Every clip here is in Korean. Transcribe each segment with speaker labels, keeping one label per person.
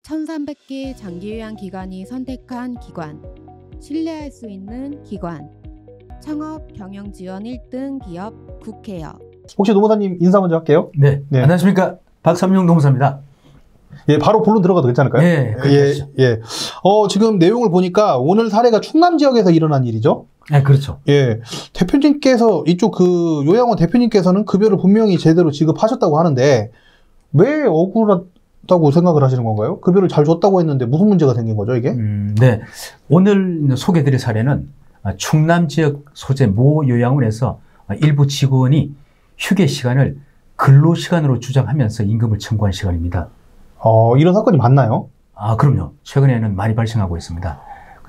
Speaker 1: 1300개 장기요양 기관이 선택한 기관, 신뢰할 수 있는 기관, 창업 경영 지원 1등 기업 국회요.
Speaker 2: 혹시 노무사님 인사 먼저 할게요.
Speaker 3: 네. 안녕하십니까. 박삼용 노무사입니다.
Speaker 2: 예, 바로 본론 들어가도 괜찮을까요?
Speaker 3: 예.
Speaker 2: 지금 내용을 보니까 오늘 사례가 충남 지역에서 일어난 일이죠?
Speaker 3: 네, 그렇죠.
Speaker 2: 예. 대표님께서, 이쪽 그 요양원 대표님께서는 급여를 분명히 제대로 지급하셨다고 하는데, 왜 억울하다고 생각을 하시는 건가요? 급여를 잘 줬다고 했는데 무슨 문제가 생긴 거죠, 이게?
Speaker 3: 네. 오늘 소개드릴 사례는 충남 지역 소재 모 요양원에서 일부 직원이 휴게 시간을 근로시간으로 주장하면서 임금을 청구한 시간입니다.
Speaker 2: 이런 사건이 맞나요?
Speaker 3: 그럼요. 최근에는 많이 발생하고 있습니다.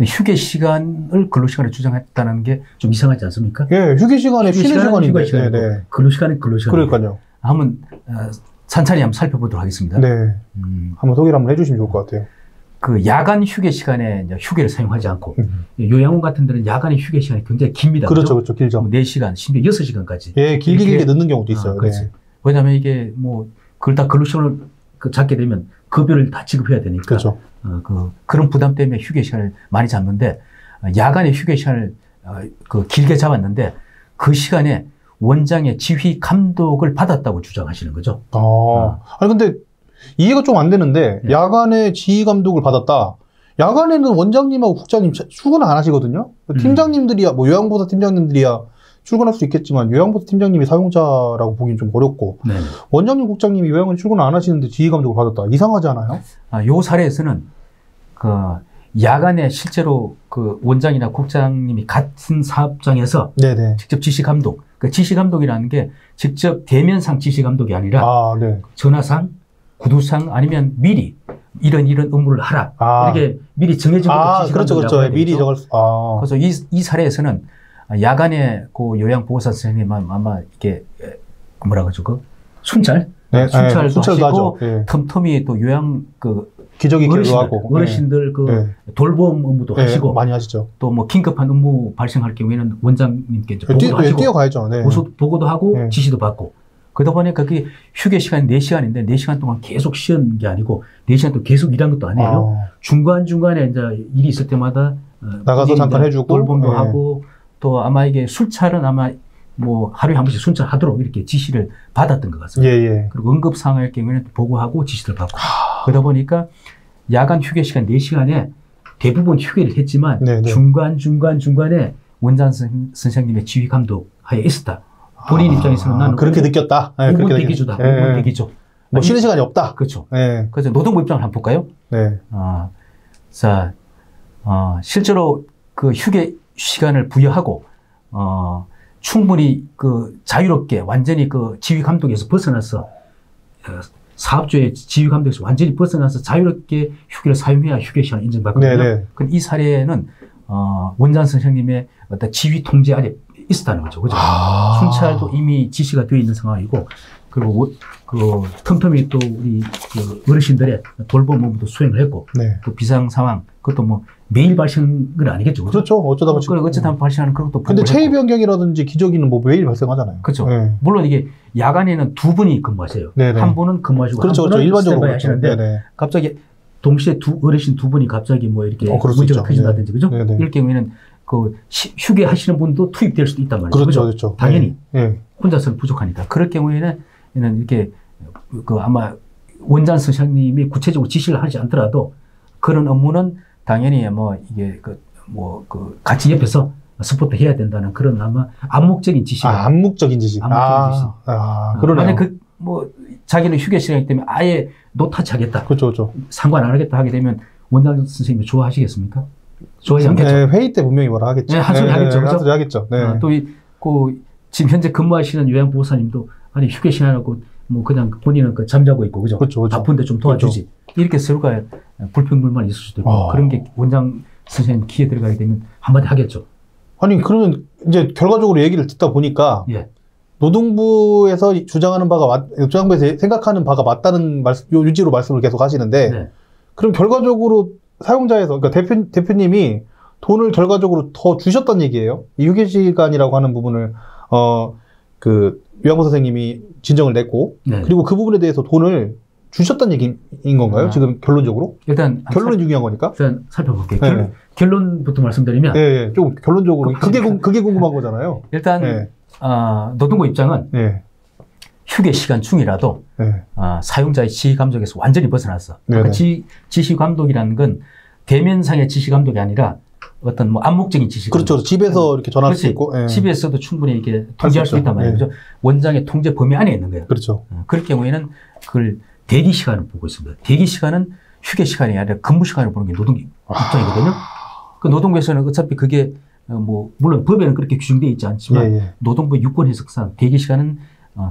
Speaker 3: 휴게 시간을 근로시간으로 주장했다는 게 좀 이상하지 않습니까?
Speaker 2: 예, 휴게 시간에 쉬는 시간인데.
Speaker 3: 네. 근로시간은 근로시간.
Speaker 2: 그러니까요.
Speaker 3: 한번 찬찬히 한번 살펴보도록 하겠습니다.
Speaker 2: 네. 한번 소개를 한번 해주시면 좋을 것 같아요.
Speaker 3: 그 야간 휴게 시간에 이제 휴게를 사용하지 않고 요양원 같은 데는 야간의 휴게 시간이 굉장히 깁니다.
Speaker 2: 그렇죠. 길죠.
Speaker 3: 4시간, 심지어 6시간까지.
Speaker 2: 예, 길게 늦는 경우도 있어요.
Speaker 3: 그렇지.
Speaker 2: 네.
Speaker 3: 왜냐하면 이게 그걸 다 근로시간을 잡게 되면 급여를 다 지급해야 되니까.
Speaker 2: 그렇죠.
Speaker 3: 그런 부담 때문에 휴게 시간을 많이 잡는데, 야간에 휴게 시간을 길게 잡았는데, 그 시간에 원장의 지휘 감독을 받았다고 주장하시는 거죠.
Speaker 2: 아니, 근데 이해가 좀 안 되는데,
Speaker 3: 네.
Speaker 2: 야간에 지휘 감독을 받았다. 야간에는 원장님하고 국장님 출근을 안 하시거든요. 팀장님들이야, 요양보사 팀장님들이야 출근할 수 있겠지만, 요양보사 팀장님이 사용자라고 보기는 좀 어렵고,
Speaker 3: 네.
Speaker 2: 원장님, 국장님이 요양원 출근을 안 하시는데 지휘 감독을 받았다. 이상하지 않아요?
Speaker 3: 요 사례에서는 야간에 실제로 원장이나 국장님이 같은 사업장에서
Speaker 2: 네네.
Speaker 3: 직접 지시 감독, 지시 감독이라는 게 직접 대면상 지시 감독이 아니라
Speaker 2: 네.
Speaker 3: 전화상, 구두상 아니면 미리 이런 업무를 하라. 이렇게 미리 정해진 것도 지시
Speaker 2: 그렇죠.
Speaker 3: 감독이라고
Speaker 2: 미리 적을
Speaker 3: 그래서 이 사례에서는 야간에 요양보호사 선생님 아마 이게 뭐라 그러죠? 순찰?
Speaker 2: 네,
Speaker 3: 순찰도 하시고
Speaker 2: 네.
Speaker 3: 틈틈이 또 요양
Speaker 2: 기저귀 하고
Speaker 3: 어르신들 돌봄 업무도 하시고
Speaker 2: 많이 하시죠.
Speaker 3: 또 긴급한 업무 발생할 경우에는 원장님께 이제 보고도 하시고
Speaker 2: 뛰어가야죠. 네.
Speaker 3: 보고도 하고 지시도 받고 그러다 보니까 그게 휴게 시간이 4시간인데 4시간 동안 계속 쉬는 게 아니고 4시간 동안 계속 일한 것도 아니에요. 중간중간에 이제 일이 있을 때마다
Speaker 2: 나가서 잠깐 해주고
Speaker 3: 돌봄도 하고 또 아마 이게 술찰은 아마 하루에 한 번씩 순찰하도록 이렇게 지시를 받았던 것 같습니다.
Speaker 2: 예.
Speaker 3: 그리고 응급 상황일 경우에는 보고하고 지시를 받고. 그러다 보니까 야간 휴게 시간 4시간에 대부분 휴게를 했지만 중간에 원장 선생님의 지휘 감독 하에 있었다. 본인 입장에서는 나는
Speaker 2: 그렇게 느꼈다.
Speaker 3: 5분 대기조다. 5분 대기조.
Speaker 2: 쉬는 시간이 없다.
Speaker 3: 그렇죠.
Speaker 2: 네.
Speaker 3: 그래서 노동부 입장을 한번 볼까요?
Speaker 2: 네.
Speaker 3: 실제로 휴게 시간을 부여하고 충분히 자유롭게 완전히 지휘 감독에서 벗어나서 사업주의 지휘 감독에서 완전히 벗어나서 자유롭게 휴게를 사용해야 휴게 시간을 인정받거든요. 그럼 이 사례는 원장 선생님의 어떤 지휘 통제 아래 있었다는 거죠. 그죠? 순찰도 이미 지시가 되어 있는 상황이고 그리고 틈틈이 또 우리 어르신들의 돌봄 업무도 수행을 했고 또 비상 상황 그것도 매일 발생은 아니겠죠.
Speaker 2: 그렇죠. 어쩌다
Speaker 3: 발생하는 그런 것도.
Speaker 2: 근데 체위 변경이라든지 기저귀는 매일 발생하잖아요.
Speaker 3: 그렇죠. 물론 이게 야간에는 2분이 근무하세요. 한 분은 근무하시고
Speaker 2: 그렇죠.
Speaker 3: 한 분은
Speaker 2: 일반적으로
Speaker 3: 하시는데 갑자기 동시에 어르신 2분이 갑자기 이렇게 문제가 커진다든지 그죠? 이럴 경우에는 휴게 하시는 분도 투입될 수도 있단 말이죠.
Speaker 2: 그렇죠.
Speaker 3: 당연히 혼자서는 부족하니까. 그럴 경우에는 이렇게 아마 원장 선생님이 구체적으로 지시를 하지 않더라도 그런 업무는 당연히 이게 같이 옆에서 서포트 해야 된다는 그런 아마 암묵적인 지시가.
Speaker 2: 암묵적인 지시.
Speaker 3: 그러네요. 만약 자기는 휴게 시간이기 때문에 아예 노타치 하겠다.
Speaker 2: 그렇죠.
Speaker 3: 상관 안 하겠다 하게 되면 원장 선생님이 좋아하시겠습니까? 좋아하지 않겠죠.
Speaker 2: 회의 때 분명히 뭐라 하겠죠.
Speaker 3: 한 소리 하겠죠.
Speaker 2: 한 소리 하겠죠.
Speaker 3: 또 지금 현재 근무하시는 요양보호사님도 아니 휴게 시간하고 그냥 본인은 잠자고 있고 그죠? 바쁜데 좀 도와주지. 이렇게 서로가 불평불만이 있을 수도 있고 그런 게 원장 선생님 귀에 들어가게 되면 한마디 하겠죠.
Speaker 2: 아니 그러면 이제 결과적으로 얘기를 듣다 보니까 노동부에서 주장하는 바가 노동부에서 생각하는 바가 맞다는 유지로 말씀을 계속 하시는데 그럼 결과적으로 사용자에서 그러니까 대표님이 돈을 결과적으로 더 주셨단 얘기예요. 이 휴게 시간이라고 하는 부분을 요양보 선생님이 진정을 냈고 그리고 그 부분에 대해서 돈을 주셨다는 얘기인 건가요? 지금 결론적으로?
Speaker 3: 일단
Speaker 2: 결론이 중요한 거니까.
Speaker 3: 일단 살펴볼게요. 결론부터 말씀드리면,
Speaker 2: 좀 결론적으로 그게 궁금한 거잖아요.
Speaker 3: 일단 노동부 입장은 휴게 시간 중이라도 사용자의 지시 감독에서 완전히 벗어났어. 그러니까 지시 감독이라는 건 대면상의 지시 감독이 아니라 어떤 뭐 암묵적인 지시.
Speaker 2: 그렇죠. 집에서 이렇게 전화할 수 있고.
Speaker 3: 집에서도 충분히 이렇게 통제할 수 있단 말이죠. 원장의 통제 범위 안에 있는 거예요.
Speaker 2: 그렇죠.
Speaker 3: 그럴 경우에는 그걸 대기 시간을 보고 있습니다. 대기 시간은 휴게 시간이 아니라 근무 시간을 보는 게 노동 입장이거든요. 그 노동부에서는 어차피 그게 뭐 물론 법에는 그렇게 규정되어 있지 않지만 노동부 유권 해석상 대기 시간은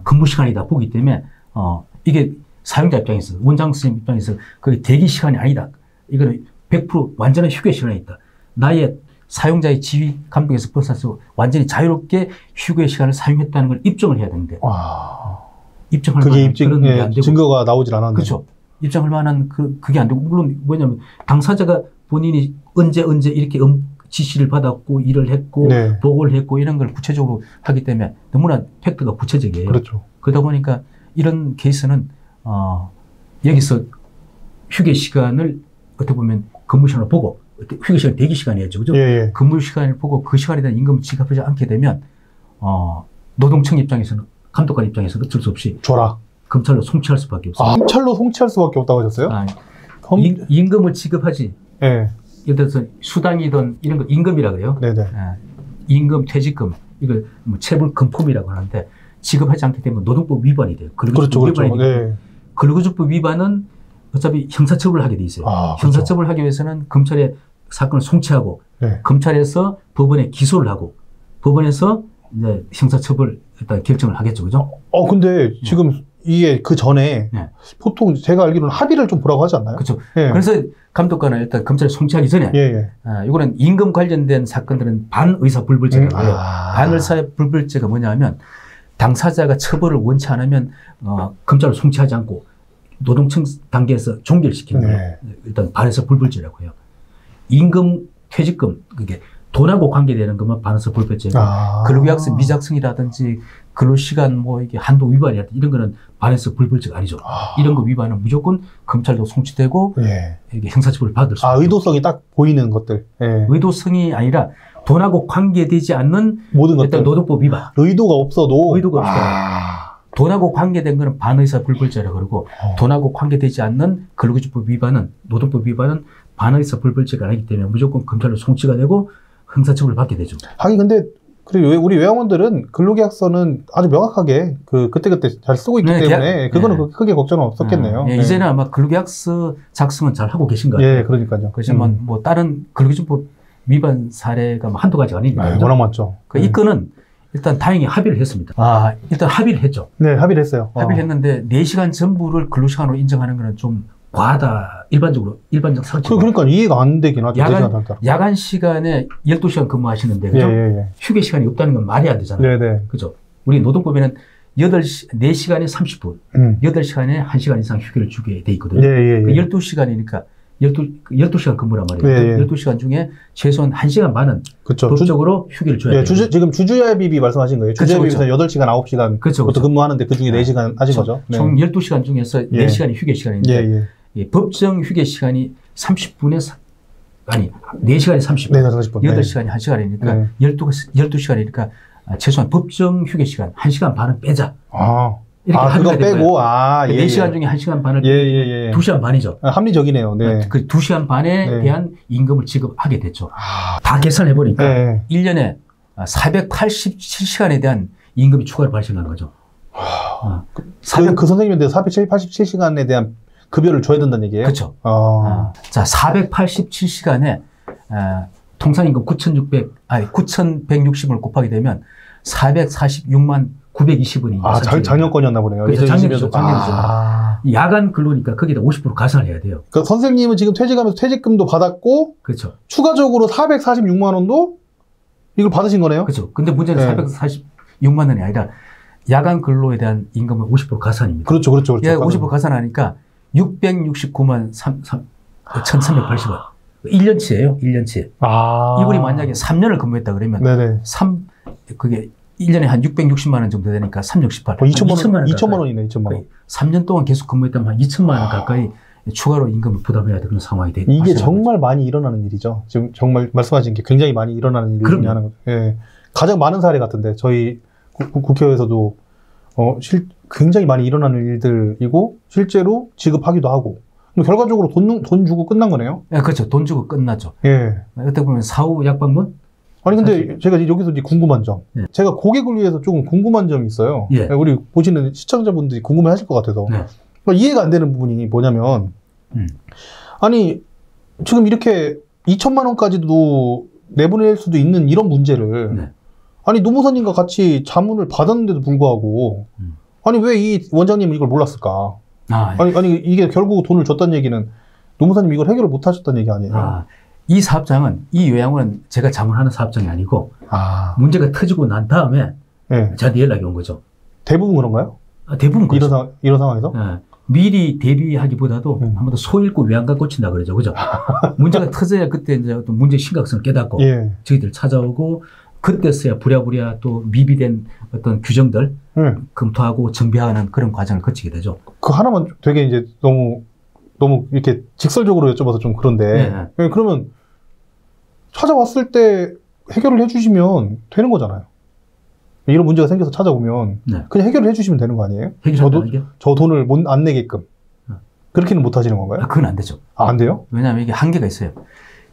Speaker 3: 근무 시간이다 보기 때문에 이게 사용자 입장에서 원장 선생님 입장에서 그게 대기 시간이 아니다. 이거는 100% 완전한 휴게 시간에 있다. 나의 사용자의 지휘 감독에서 벗어나서 완전히 자유롭게 휴게 시간을 사용했다는 걸 입증을 해야 되는데 입증할 만한 그런 게 안 되고
Speaker 2: 증거가 나오질 않았는데
Speaker 3: 그렇죠. 입증할 만한 그게 안 되고 물론 뭐냐면 당사자가 본인이 언제 이렇게 지시를 받았고 일을 했고 보고를 했고 이런 걸 구체적으로 하기 때문에 너무나 팩트가 구체적이에요.
Speaker 2: 그렇죠.
Speaker 3: 그러다 보니까 이런 케이스는 여기서 휴게 시간을 어떻게 보면 근무 시간을 보고 휴게 시간 대기 시간이었죠. 그죠? 근무 시간을 보고 그 시간에 대한 임금을 지급하지 않게 되면 노동청 입장에서는 감독관 입장에서는 어쩔 수 없이 검찰로 송치할 수밖에 없어요.
Speaker 2: 검찰로 송치할 수밖에 없다고 하셨어요?
Speaker 3: 임금을 지급하지. 예를 들어서 수당이든 이런 거 임금이라 그래요. 임금, 퇴직금 이걸 뭐 체불 금품이라고 하는데 지급하지 않게 되면 노동법 위반이 돼요.
Speaker 2: 그렇죠.
Speaker 3: 근로기준법 위반은 어차피 형사처벌을 하게 돼 있어요. 형사처벌을 하기 위해서는 검찰에 사건을 송치하고 검찰에서 법원에 기소를 하고 법원에서 이제 형사처벌 일단 결정을 하겠죠. 그죠?
Speaker 2: 근데 지금 이게 그 전에 보통 제가 알기로는 합의를 좀 보라고 하지 않나요?
Speaker 3: 그렇죠. 그래서 감독관은 일단 검찰에 송치하기 전에 이거는 임금 관련된 사건들은 반의사불벌죄라고 해요. 반의사불벌죄가 뭐냐면 당사자가 처벌을 원치 않으면 검찰로 송치하지 않고 노동청 단계에서 종결시키는 거예요. 일단 반의사불벌죄라고 해요. 임금, 퇴직금 그게 돈하고 관계되는 것만 반의사불벌죄고 근로계약서 미작성이라든지 근로시간 뭐 이게 한도 위반이라든지 이런 거는 반의사불벌죄가 아니죠. 이런 거 위반은 무조건 검찰도 송치되고 이게 형사처벌을 받을 수 있어요.
Speaker 2: 의도성이 딱 보이는 것들.
Speaker 3: 의도성이 아니라 돈하고 관계되지 않는
Speaker 2: 모든
Speaker 3: 일단 노동법 위반.
Speaker 2: 의도가 없어도
Speaker 3: 돈하고 관계된 거는 반의사불벌죄라고 그러고 돈하고 관계되지 않는 근로기준법 위반은 노동법 위반은 반의사불벌죄가 아니기 때문에 무조건 검찰로 송치가 되고 형사처벌을 받게 되죠.
Speaker 2: 하긴 근데 그리고 우리 외화원들은 근로계약서는 아주 명확하게 그때그때 잘 쓰고 있기 때문에 그거는 크게 걱정은 없었겠네요.
Speaker 3: 이제는 아마 근로계약서 작성은 잘 하고 계신 것 같아요.
Speaker 2: 그러니까요.
Speaker 3: 그렇지만 뭐 다른 근로기준법 위반 사례가 뭐 한두 가지가 아니니까.
Speaker 2: 워낙 많죠.
Speaker 3: 이 건은 일단 다행히 합의를 했습니다. 일단 합의를 했죠.
Speaker 2: 합의를 했어요.
Speaker 3: 합의를 했는데 4시간 전부를 근로시간으로 인정하는 거는 좀 과하다. 일반적 상식.
Speaker 2: 그러니까 이해가 안 되긴 하죠.
Speaker 3: 야간 시간에 12시간 근무하시는데, 그죠? 휴게 시간이 없다는 건 말이 안 되잖아요. 그죠? 우리 노동법에는 4시간에 30분, 8시간에 1시간 이상 휴게를 주게 돼 있거든요. 12시간이니까 12시간 근무란 말이에요. 12시간 중에 최소한 1시간 반은 법적으로 휴게를 줘야 돼요.
Speaker 2: 지금 주주야비비 말씀하신 거예요. 주주야비비에서 8시간, 9시간 그것도 근무하는데 그 중에 4시간 하신 거죠.
Speaker 3: 총 12시간 중에서 4시간이 휴게 시간인데 법정 휴게 시간이 30분에 아니 4시간에 30분, 8시간이 1시간이니까 12시간이니까 최소한 법정 휴게 시간 1시간 반은 빼자. 이렇게
Speaker 2: 그거 빼고
Speaker 3: 4시간 중에 1시간 반을 2시간 반이죠.
Speaker 2: 합리적이네요.
Speaker 3: 그 2시간 반에 대한 임금을 지급하게 됐죠. 다 계산해 보니까 1년에 487시간에 대한 임금이 추가로 발생한 거죠.
Speaker 2: 그 선생님한테 487시간에 대한 급여를 줘야 된다는 얘기예요?
Speaker 3: 그렇죠. 자, 487시간에 통상임금 9,160을 곱하게 되면 446만 920원이
Speaker 2: 작년권이었나 보네요.
Speaker 3: 그렇죠. 작년이죠. 야간 근로니까 거기다 50% 가산을 해야 돼요.
Speaker 2: 그러니까 선생님은 지금 퇴직하면서 퇴직금도 받았고
Speaker 3: 그렇죠.
Speaker 2: 추가적으로 446만 원도 이걸 받으신 거네요?
Speaker 3: 그렇죠. 근데 문제는 446만 원이 아니라 야간 근로에 대한 임금은 50% 가산입니다.
Speaker 2: 그렇죠.
Speaker 3: 50% 가산하니까 669만 1,380원. 1년치예요. 1년치. 이분이 만약에 3년을 근무했다 그러면 그게 1년에 한 660만 원 정도 되니까 3, 6, 18.
Speaker 2: 2천만 원이네. 2천만 원.
Speaker 3: 3년 동안 계속 근무했다면 한 2천만 원 가까이 추가로 임금을 부담해야 되는 그런 상황이 되죠.
Speaker 2: 이게 정말 많이 일어나는 일이죠. 지금 정말 말씀하신 게 굉장히 많이 일어나는 일 중에 하나가. 예. 가장 많은 사례 같은데 저희 국회에서도 굉장히 많이 일어나는 일들이고 실제로 지급하기도 하고 결과적으로 돈 주고 끝난 거네요.
Speaker 3: 예, 그렇죠. 돈 주고 끝나죠.
Speaker 2: 예.
Speaker 3: 어떻게 보면 사후 약방문?
Speaker 2: 아니 근데 제가 여기서 이제 궁금한 점,
Speaker 3: 네.
Speaker 2: 제가 고객을 위해서 조금 궁금한 점이 있어요.
Speaker 3: 예.
Speaker 2: 우리 보시는 시청자분들이 궁금해하실 것 같아서
Speaker 3: 네.
Speaker 2: 그러니까 이해가 안 되는 부분이 뭐냐면 아니 지금 이렇게 2천만 원까지도 내보낼 수도 있는 이런 문제를
Speaker 3: 네.
Speaker 2: 아니 노무사님과 같이 자문을 받았는데도 불구하고 아니 왜 이 원장님은 이걸 몰랐을까? 아니 이게 결국 돈을 줬다는 얘기는 노무사님 이걸 해결을 못 하셨다는 얘기 아니에요?
Speaker 3: 이 사업장은 이 요양원은 제가 자문하는 사업장이 아니고 문제가 터지고 난 다음에
Speaker 2: 네.
Speaker 3: 저한테 연락이 온 거죠.
Speaker 2: 대부분 그런가요?
Speaker 3: 대부분 그렇죠.
Speaker 2: 이런 상황에서?
Speaker 3: 미리 대비하기보다도 한번 소 잃고 외양간 꽂힌다 그러죠. 그죠? 문제가 터져야 그때 이제 어떤 문제의 심각성을 깨닫고
Speaker 2: 예.
Speaker 3: 저희들 찾아오고 그때서야 부랴부랴 또 미비된 어떤 규정들 검토하고 정비하는 그런 과정을 거치게 되죠.
Speaker 2: 그 하나만 되게 이제 너무 이렇게 직설적으로 여쭤봐서 좀 그런데
Speaker 3: 네.
Speaker 2: 그러면 찾아왔을 때 해결을 해주시면 되는 거잖아요. 이런 문제가 생겨서 찾아오면
Speaker 3: 네.
Speaker 2: 그냥 해결을 해주시면 되는 거 아니에요? 저 돈을 안 내게끔 그렇게는 못 하시는 건가요?
Speaker 3: 그건 안 되죠.
Speaker 2: 안 돼요?
Speaker 3: 왜냐하면 이게 한계가 있어요.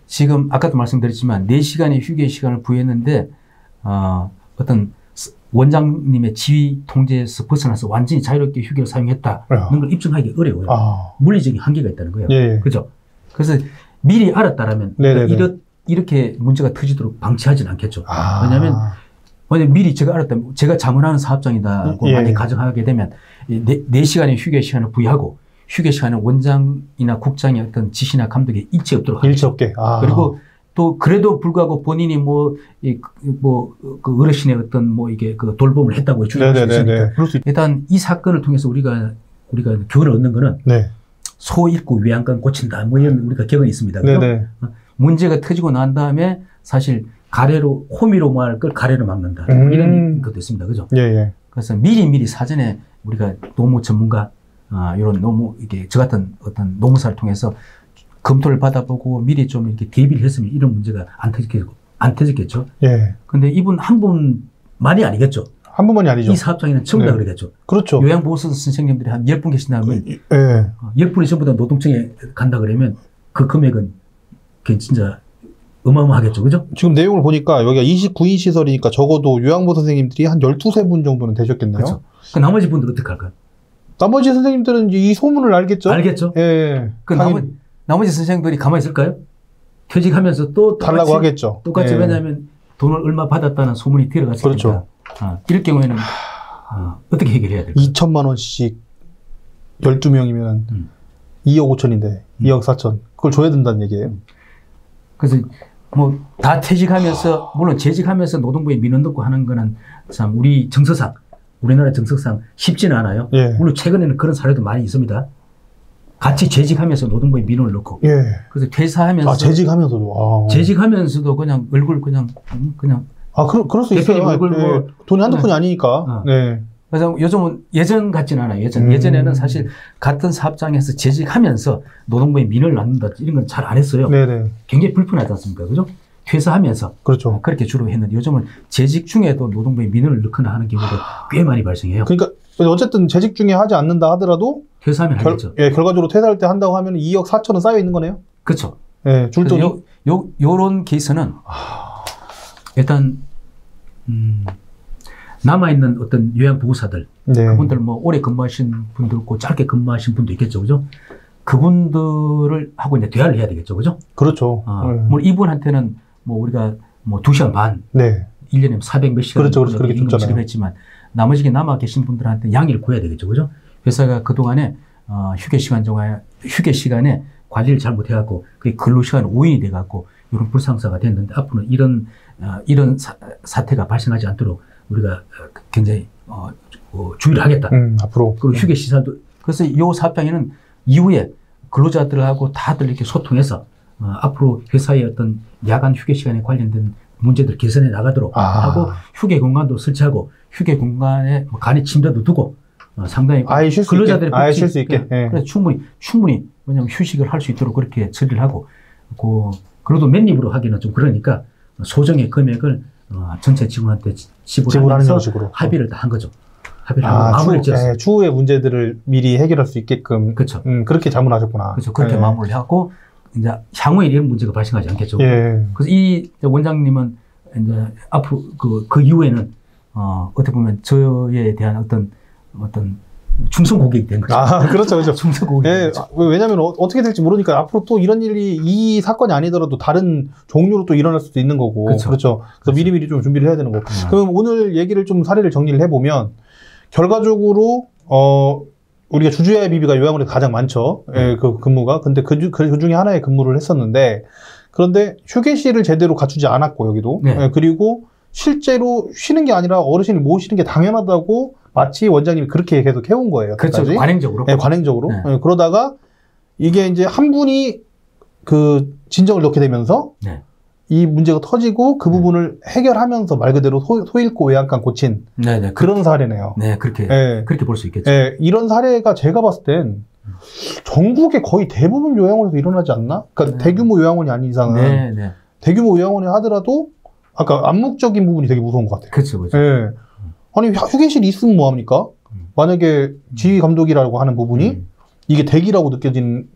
Speaker 3: 지금 아까도 말씀드렸지만 4시간의 휴게 시간을 부여했는데 어떤 원장님의 지휘 통제에서 벗어나서 완전히 자유롭게 휴게를 사용했다는 걸 입증하기 어려워요. 물리적인 한계가 있다는 거예요.
Speaker 2: 예.
Speaker 3: 그죠? 그래서 미리 알았다라면 이렇게 문제가 터지도록 방치하지는 않겠죠. 왜냐하면 만약 미리 제가 알았다면 제가 자문하는 사업장이다고
Speaker 2: 예.
Speaker 3: 만약 가정하게 되면 4시간의 휴게 시간을 부여하고 휴게 시간은 원장이나 국장의 어떤 지시나 감독에 일체 없도록 하죠.
Speaker 2: 일체 없게.
Speaker 3: 그리고 또 그래도 불구하고 본인이 그 어르신의 어떤 이게 그 돌봄을 했다고 주장할 수 있으니까. 일단 이 사건을 통해서 우리가 교훈을 얻는 거는 소 잃고 외양간 고친다 이런 우리가 격언이 있습니다. 문제가 터지고 난 다음에 사실 호미로 말 걸 가래로 막는다. 이런 것도 있습니다. 그죠?
Speaker 2: 예.
Speaker 3: 그래서 미리 사전에 우리가 노무 전문가 이런 저 같은 어떤 노무사를 통해서 검토를 받아보고 미리 좀 이렇게 대비를 했으면 이런 문제가 안 터졌겠죠.
Speaker 2: 예.
Speaker 3: 근데 이분 한 분만이 아니겠죠.
Speaker 2: 한 분만이 아니죠.
Speaker 3: 이 사업장에는 전부 다 그러겠죠.
Speaker 2: 그렇죠.
Speaker 3: 요양보호사 선생님들이 한 10분 계신다면,
Speaker 2: 예.
Speaker 3: 10분이 전부 다 노동청에 간다 그러면 그 금액은 진짜 어마어마하겠죠. 그죠?
Speaker 2: 지금 내용을 보니까 여기가 29인 시설이니까 적어도 요양보호사 선생님들이 한 12분 정도는 되셨겠네요.
Speaker 3: 그렇죠. 그 나머지 분들은 어떻게 할까요?
Speaker 2: 나머지 선생님들은 이제 이 소문을 알겠죠?
Speaker 3: 알겠죠?
Speaker 2: 예.
Speaker 3: 그 나머지 선생님들이 가만히 있을까요? 퇴직하면서 또
Speaker 2: 달라고 하겠죠.
Speaker 3: 똑같이
Speaker 2: 예.
Speaker 3: 왜냐하면 돈을 얼마 받았다는 소문이 들어갔으니까.
Speaker 2: 그렇죠.
Speaker 3: 이럴 경우에는 어떻게 해결해야 될까요?
Speaker 2: 2천만 원씩 12명이면 2억 5천인데 2억 4천 그걸 줘야 된다는 얘기예요.
Speaker 3: 그래서 다 퇴직하면서 물론 재직하면서 노동부에 민원 넣고 하는 거는 참 우리나라 정서상 쉽지는 않아요.
Speaker 2: 예.
Speaker 3: 물론 최근에는 그런 사례도 많이 있습니다. 같이 재직하면서 노동부에 민원을 넣고.
Speaker 2: 예.
Speaker 3: 그래서 퇴사하면서.
Speaker 2: 재직하면서도.
Speaker 3: 그냥 얼굴 그냥.
Speaker 2: 그럴 수 있어요.
Speaker 3: 얼굴
Speaker 2: 돈이 한두 푼이 아니니까. 네.
Speaker 3: 그래서 요즘은 예전 같지는 않아요. 예전에는 사실 같은 사업장에서 재직하면서 노동부에 민원을 넣는다 이런 건 잘 안 했어요.
Speaker 2: 네네.
Speaker 3: 굉장히 불편하지 않습니까? 그죠? 퇴사하면서.
Speaker 2: 그렇죠.
Speaker 3: 그렇게 주로 했는데 요즘은 재직 중에도 노동부에 민원을 넣거나 하는 경우도 꽤 많이 발생해요.
Speaker 2: 그러니까 어쨌든 재직 중에 하지 않는다 하더라도
Speaker 3: 퇴사하면 하겠죠.
Speaker 2: 결과적으로 퇴사할 때 한다고 하면 2억 4천은 쌓여 있는 거네요.
Speaker 3: 그렇죠.
Speaker 2: 예, 줄 돈이.
Speaker 3: 요런 케이스는 일단 남아있는 어떤 요양보호사들, 그분들 오래 근무하신 분도 있고 짧게 근무하신 분도 있겠죠. 그죠? 그분들을 하고 이제 대화를 해야 되겠죠. 그죠?
Speaker 2: 그렇죠.
Speaker 3: 이분한테는 우리가 2시간 반, 1년에 400 몇 시간
Speaker 2: 그렇게 줬잖아요.
Speaker 3: 했지만 나머지 남아 계신 분들한테 양해를 구해야 되겠죠. 그죠? 회사가 그동안에 휴게 시간에 관리를 잘못해갖고 그게 근로시간 오인이 돼갖고 이런 불상사가 됐는데 앞으로는 이런 사태가 발생하지 않도록 우리가 굉장히 주의를 하겠다.
Speaker 2: 앞으로.
Speaker 3: 그리고 휴게 시설도 그래서 이 사업장에는 이후에 근로자들하고 다들 이렇게 소통해서 앞으로 회사의 어떤 야간 휴게 시간에 관련된 문제들 개선해 나가도록 하고 휴게 공간도 설치하고 휴게 공간에 간이 침대도 두고 상당히
Speaker 2: 아예 쉴 수
Speaker 3: 근로자들의
Speaker 2: 있게, 아예 쉴 수 있게. 예.
Speaker 3: 그래서 충분히 왜냐하면 휴식을 할 수 있도록 그렇게 처리를 하고 그래도 맨입으로 하기는 좀 그러니까 소정의 금액을 전체 직원한테 지불하면서
Speaker 2: 식으로
Speaker 3: 합의를 다 한 거죠. 합의를 하고 마무리를 지었어요.
Speaker 2: 추후의 문제들을 미리 해결할 수 있게끔
Speaker 3: 그렇죠.
Speaker 2: 그렇게 자문하셨구나.
Speaker 3: 그렇죠. 그렇게
Speaker 2: 예.
Speaker 3: 마무리를 하고 이제 향후에 이런 문제가 발생하지 않겠죠.
Speaker 2: 예.
Speaker 3: 그래서 이 원장님은 이제 앞으로 그 이후에는 어떻게 보면 저에 대한 어떤 충성 고객이 된 거죠.
Speaker 2: 그렇죠, 그렇죠.
Speaker 3: 충성 고객이
Speaker 2: 예,
Speaker 3: 된 거죠.
Speaker 2: 왜냐하면 어떻게 될지 모르니까 앞으로 또 이런 일이 이 사건이 아니더라도 다른 종류로 또 일어날 수도 있는 거고, 그렇죠. 그래서
Speaker 3: 그렇죠.
Speaker 2: 미리미리 좀 준비를 해야 되는 거고. 그럼 오늘 얘기를 좀 사례를 정리를 해보면 결과적으로 우리가 주주야의 비비가 요양원에 가장 많죠. 예, 그 근무가. 근데 그 중에 하나의 근무를 했었는데, 그런데 휴게실을 제대로 갖추지 않았고, 여기도.
Speaker 3: 네.
Speaker 2: 예, 그리고 실제로 쉬는 게 아니라 어르신을 모시는 게 당연하다고 마치 원장님이 그렇게 계속 해온 거예요.
Speaker 3: 그렇죠.
Speaker 2: 여태까지.
Speaker 3: 관행적으로.
Speaker 2: 네, 관행적으로.
Speaker 3: 네.
Speaker 2: 예, 그러다가 이게 이제 한 분이 그 진정을 넣게 되면서
Speaker 3: 네.
Speaker 2: 이 문제가 터지고 그 부분을 해결하면서 말 그대로 소잃고 외양간 고친
Speaker 3: 네네.
Speaker 2: 그런 사례네요.
Speaker 3: 네, 그렇게 볼 수 있겠죠.
Speaker 2: 예, 이런 사례가 제가 봤을 땐 전국에 거의 대부분 요양원에서 일어나지 않나? 그러니까 대규모 요양원이 아닌 이상은 대규모 요양원에 하더라도 아까 암묵적인 부분이 되게 무서운 것 같아요.
Speaker 3: 그렇죠, 그렇죠.
Speaker 2: 예. 아니 휴게실이 있으면 뭐 합니까? 만약에 지휘 감독이라고 하는 부분이 이게 대기라고 느껴지는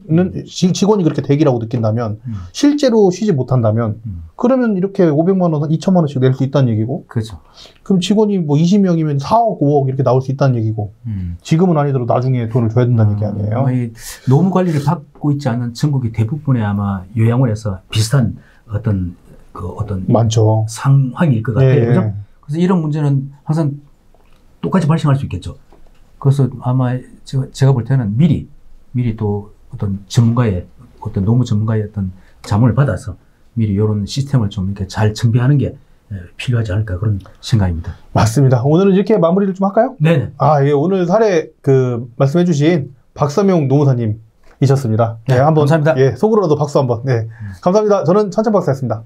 Speaker 2: 직원이 그렇게 대기라고 느낀다면 실제로 쉬지 못한다면 그러면 이렇게 500만 원, 2천만 원씩 낼 수 있다는 얘기고
Speaker 3: 그렇죠.
Speaker 2: 그럼 직원이 뭐 20명이면 4억, 5억 이렇게 나올 수 있다는 얘기고 지금은 아니더라도 나중에 돈을 줘야 된다는 얘기 아니에요?
Speaker 3: 노무 관리를 받고 있지 않은 전국의 대부분의 아마 요양원에서 비슷한 어떤
Speaker 2: 많죠.
Speaker 3: 상황일 것 같아요. 그죠? 그래서 이런 문제는 항상 똑같이 발생할 수 있겠죠. 그래서 아마 제가 볼 때는 미리 또 어떤 노무 전문가의 어떤 자문을 받아서 미리 이런 시스템을 좀 이렇게 잘 정비하는 게 필요하지 않을까 그런 생각입니다.
Speaker 2: 맞습니다. 오늘은 이렇게 마무리를 좀 할까요?
Speaker 3: 네.
Speaker 2: 예, 오늘 사례 말씀해주신 박서명 노무사님이셨습니다.
Speaker 3: 네, 한번 감사합니다.
Speaker 2: 예, 속으로라도 박수 한번. 네, 감사합니다. 저는 천천 박사였습니다.